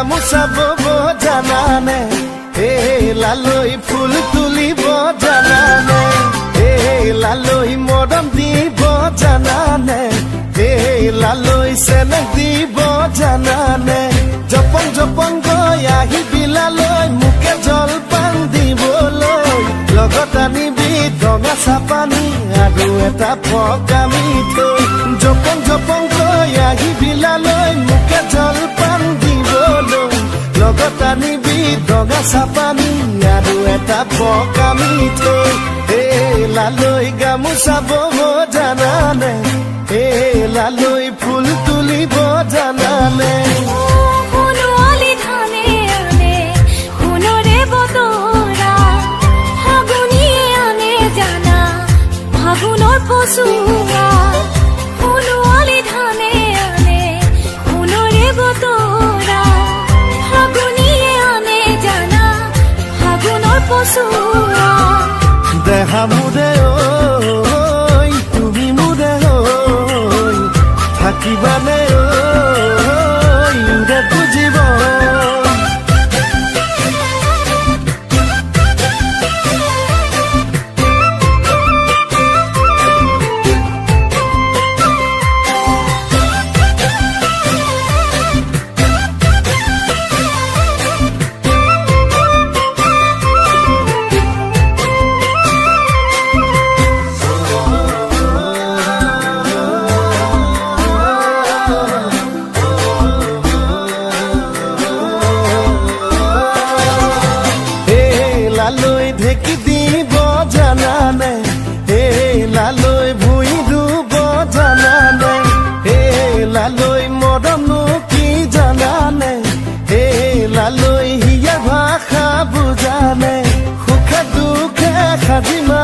গামোচা বব জানানে এই লালৈ ফুল তুলিব জানানে এই লালৈ মৰম দিব জানানে এই লালৈ চেনেহ দিব জানানে জপং জপং গৈ আহিবিলালৈ মোকে জলপান দিবলৈ লগত আনিবি ৰঙা চাপানী আৰু এটা পকা মিঠৈ জপং জপং গৈ আহিবিলালৈ মোকে জলপান দিবলৈ লগত আনিবি ৰঙা চাপানী আৰু এটা পকা মিঠৈ এই লালৈ গামোচা বব জানানে এই লালৈ ফুল তুলিব জানানে পচুয়া ফুলুৱালি ধানে আনে সোণৰে বতৰা ফাগুনিয়ে আনে জানা ফাগুনৰ পচুৱা দেহা মোৰে ঐ তুমি মোৰে ঐ থাকিবানে ঐ উৰে বুজিব লালৈ ঢেকি দিব জানানে এই লালৈ ভুই ধুব জানানে এই লালৈ মৰমনো কি জানানে এই লালৈ হিয়া ভাষা বুজানে সুখে দুখে সাজিমা